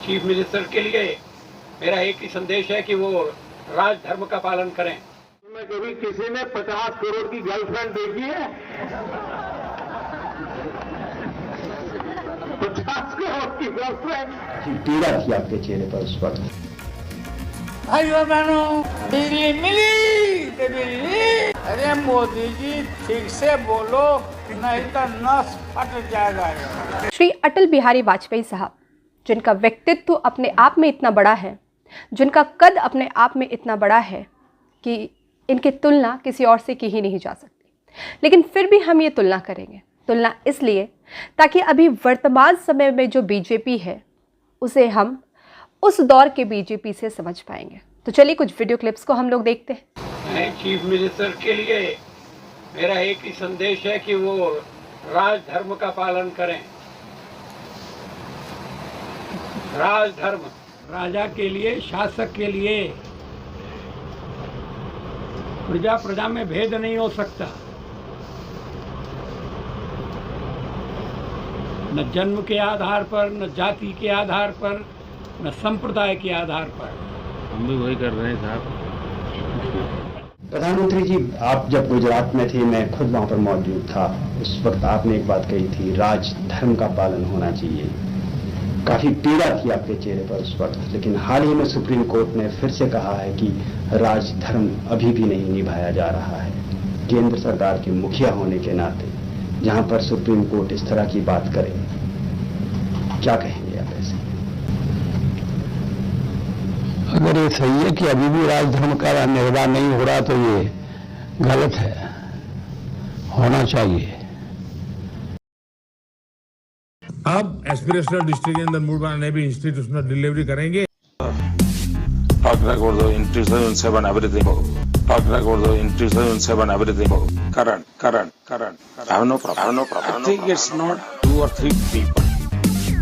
Chief minister के लिए मेरा एक ही संदेश है कि वो राजधर्म का पालन करें। में कभी किसी ने 50 करोड़ की गर्लफ्रेंड देखी है? 50 करोड़ की गर्लफ्रेंड। पीड़ा थी आपके चेहरे पर उस वक्त। भाइयों बहनों, बिजली मिली तो बिजली। अरे मोदी जी ठीक से बोलो, नहीं तो नस फट जाएगा। श्री अटल बिहारी वाजपेयी साहब, जिनका व्यक्तित्व अपने आप में इतना बड़ा है, जिनका कद अपने आप में इतना बड़ा है कि इनकी तुलना किसी और से की ही नहीं जा सकती, लेकिन फिर भी हम ये तुलना करेंगे। तुलना इसलिए ताकि अभी वर्तमान समय में जो बीजेपी है उसे हम उस दौर के बीजेपी से समझ पाएंगे। तो चलिए कुछ वीडियो क्लिप्स को हम लोग देखते हैं। चीफ मिनिस्टर के लिए मेरा एक ही संदेश है कि वो राजधर्म का पालन करें। राजधर्म, राजा के लिए, शासक के लिए प्रजा प्रजा में भेद नहीं हो सकता। न जन्म के आधार पर, न जाति के आधार पर, न संप्रदाय के आधार पर। हम भी वही कर रहे हैं साहब। प्रधानमंत्री जी, आप जब गुजरात में थे, मैं खुद वहां पर मौजूद था, उस वक्त आपने एक बात कही थी, राजधर्म का पालन होना चाहिए। काफी पीड़ा थी आपके चेहरे पर उस वक्त, लेकिन हाल ही में सुप्रीम कोर्ट ने फिर से कहा है कि राजधर्म अभी भी नहीं निभाया जा रहा है। केंद्र सरकार के मुखिया होने के नाते जहां पर सुप्रीम कोर्ट इस तरह की बात करे, क्या कहेंगे आप ऐसे? अगर ये सही है कि अभी भी राजधर्म का निर्वाह नहीं हो रहा तो ये गलत है, होना चाहिए। अब एस्पिरेशनल डिस्ट्रिक्ट के अंदर मूड बनाने भी इंस्टीट्यूशनल डिलीवरी करेंगे। Talk record the institution 7 everything. Talk record the institution 7 everything. Current. I have no problem. I think it's not 2 or 3 people.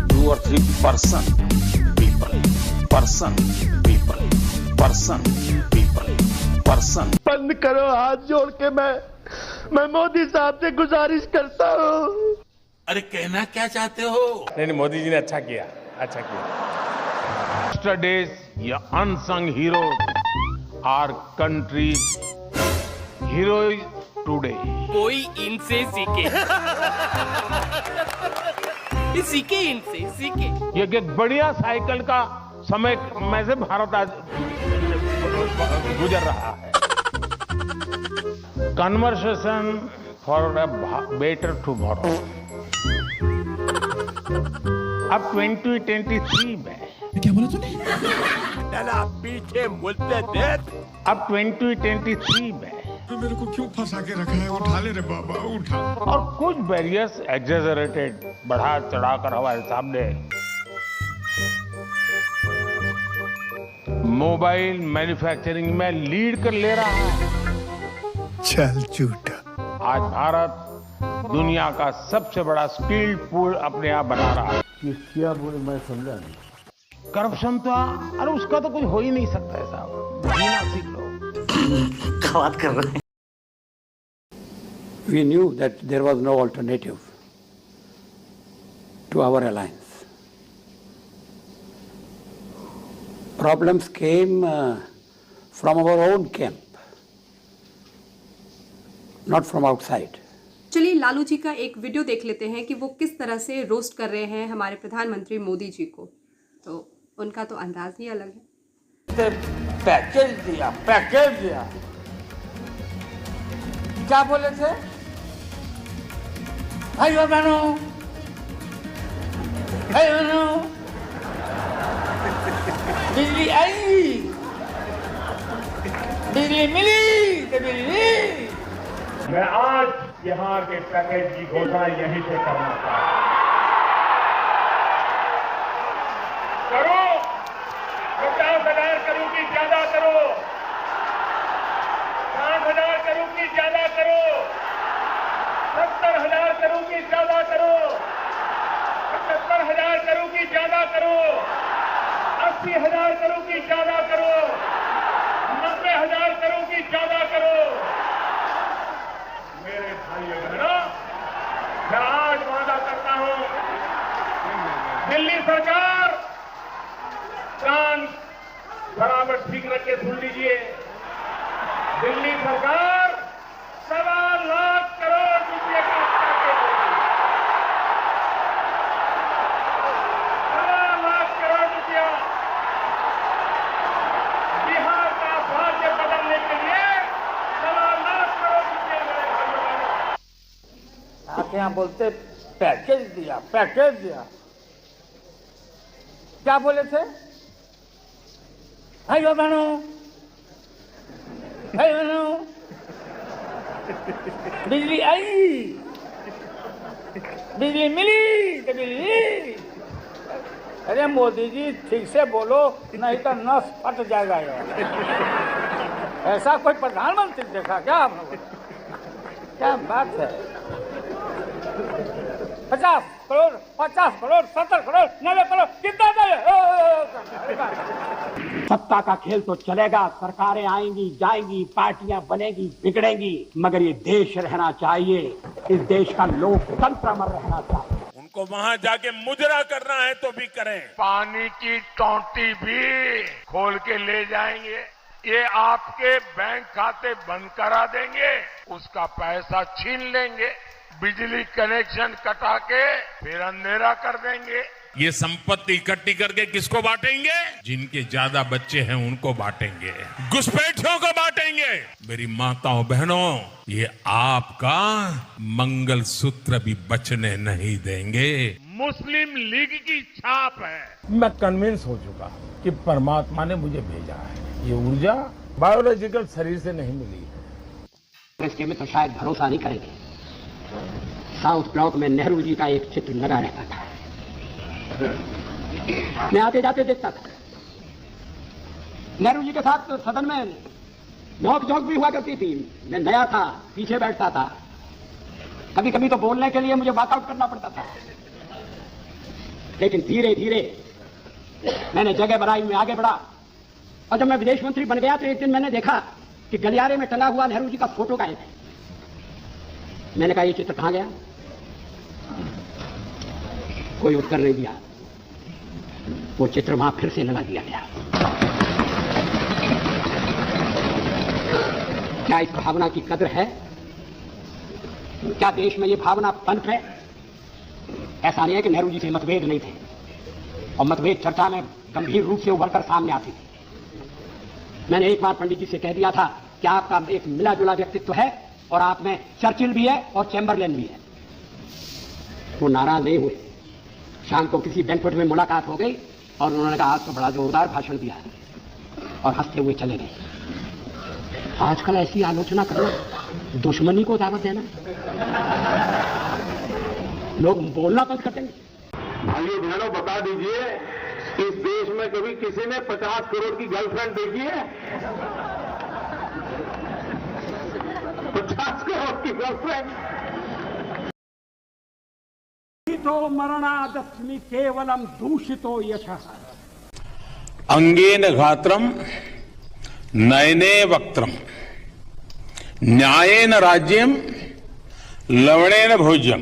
2 or 3 person. बंद करो, हाथ जोड़ के मैं मोदी साहब से गुजारिश करता हूँ। अरे कहना क्या चाहते हो? नहीं, मोदी जी ने अच्छा किया। Yesterday's unsung heroes are country's heroes today. कोई इनसे सीखे। सीखे। ये एक बढ़िया साइकिल का समय में से भारत आज गुजर रहा है। Conversation for a better tomorrow. अब 2023 में क्या बोला तूने? चला पीछे मुझसे देख। अब 2023 में तो मेरे को क्यों फंसा के रखा है? उठा ले रे बाबा, उठा। और कुछ बैरियर्स एग्जेजरेटेड, बढ़ा चढ़ाकर हमारे सामने मोबाइल मैन्युफैक्चरिंग में लीड कर ले रहा है। चल झूठा। आज भारत दुनिया का सबसे बड़ा स्किल्ड पूल अपने आप बना रहा है। क्या बोले, मैं समझा नहीं। करप्शन तो अरे उसका तो कोई हो ही नहीं सकता है साहब, जीना सीख लो। क्या बात कर रहे हैं? We knew that there was no alternative to our alliance. Problems came from our own camp, not from outside. चलिए लालू जी का एक वीडियो देख लेते हैं कि वो किस तरह से रोस्ट कर रहे हैं हमारे प्रधानमंत्री मोदी जी को। तो उनका तो अंदाज ही अलग है। पैकेज दिया। क्या बोले थे? भाइयों बहनों, बिजली आई, बिजली मिली तो बिजली। मैं आज यहाँ के पैकेज की घोषणा यहीं से करना चाहता हूँ। करो 50,000 करो कि ज्यादा करो, 60,000 करो कि ज्यादा करो, 70,000 करो कि ज्यादा करो, 75,000 करो कि ज्यादा करो, 80,000 करो कि ज्यादा करो, 90,000 करो कि ज्यादा करो। मेरे भाइयों बहनों, मैं आज वादा करता हूं, दिल्ली सरकार कान बराबर ठीक रख के सुन लीजिए। दिल्ली सरकार 1.25 लाख करोड़ रुपए का पैकेज देगी। 1.25 लाख करोड़ रुपया बिहार का भाग्य बदलने के लिए 1.25 लाख करोड़ रुपया मेरे भाइयों बहनों। आप यहाँ बोलते पैकेज दिया, पैकेज दिया। क्या बोले थे? भाइयों बहनों, भाइयों बहनों, बिजली आई, बिजली मिली तो बिजली। अरे मोदी जी ठीक से बोलो, नहीं तो नस फट जाएगा यार। ऐसा कोई प्रधानमंत्री देखा क्या आप लोगों ने? क्या बात है? 50 करोड़, 50 करोड़, 70 करोड़, 90 करोड़, कितना दे? सत्ता का खेल तो चलेगा, सरकारें आएंगी जाएंगी, पार्टियां बनेगी बिगड़ेंगी, मगर ये देश रहना चाहिए। इस देश का लोकतंत्र अमर रहना चाहिए। उनको वहां जाके मुजरा करना है तो भी करें। पानी की टोंटी भी खोल के ले जाएंगे। ये आपके बैंक खाते बंद करा देंगे, उसका पैसा छीन लेंगे, बिजली कनेक्शन कटा के फिर अंधेरा कर देंगे। ये संपत्ति इकट्ठी करके किसको बांटेंगे? जिनके ज्यादा बच्चे हैं उनको बांटेंगे, घुसपैठियों को बांटेंगे। मेरी माताओं बहनों, ये आपका मंगल सूत्र भी बचने नहीं देंगे। मुस्लिम लीग की छाप है। मैं कन्विंस हो चुका कि परमात्मा ने मुझे भेजा है। ये ऊर्जा बायोलॉजिकल शरीर से नहीं मिली है। इसके में तो शायद भरोसा नहीं करेंगे। साउथ ब्लॉक में नेहरू जी का एक चित्र लगा रहता था। मैं आते जाते देखता था। नेहरू जी के साथ सदन में नोक झोंक भी हुआ करती थी। मैं नया था, पीछे बैठता था। कभी कभी तो बोलने के लिए मुझे वॉकआउट करना पड़ता था। लेकिन धीरे धीरे मैंने जगह बनाई, मैं आगे बढ़ा। और जब मैं विदेश मंत्री बन गया तो एक दिन मैंने देखा कि गलियारे में टंगा हुआ नेहरू जी का फोटो गायब है। मैंने कहा ये चित्र कहां गया? कोई उत्तर नहीं दिया। वो चित्र वहां फिर से लगा दिया गया। क्या इस भावना की कद्र है? क्या देश में ये भावना पनप है? ऐसा नहीं है कि नेहरू जी से मतभेद नहीं थे, और मतभेद चर्चा में गंभीर रूप से उभरकर सामने आती थी। मैंने एक बार पंडित जी से कह दिया था कि आपका एक मिला जुला व्यक्तित्व है, और आप में चर्चिल भी है और चैम्बरलेन भी है। वो नाराज नहीं हुए। शाम को किसी बैंक्वेट में मुलाकात हो गई और उन्होंने कहा आज तो बड़ा जोरदार भाषण दिया है, और हंसते हुए चले गए। आजकल ऐसी आलोचना करना, दुश्मनी को दावत देना, लोग बोलना बंद कर देंगे। भाइयों बहनों, बता दीजिए, इस देश में कभी किसी ने 50 करोड़ की गर्लफ्रेंड देखी है? 50 करोड़ की गर्लफ्रेंड। तो मरणादस्मि केवलम दूषितो यशः। अंगेन घात्रम नयने वक्त्रम न्यायेन राज्यम लवणेन भोज्यम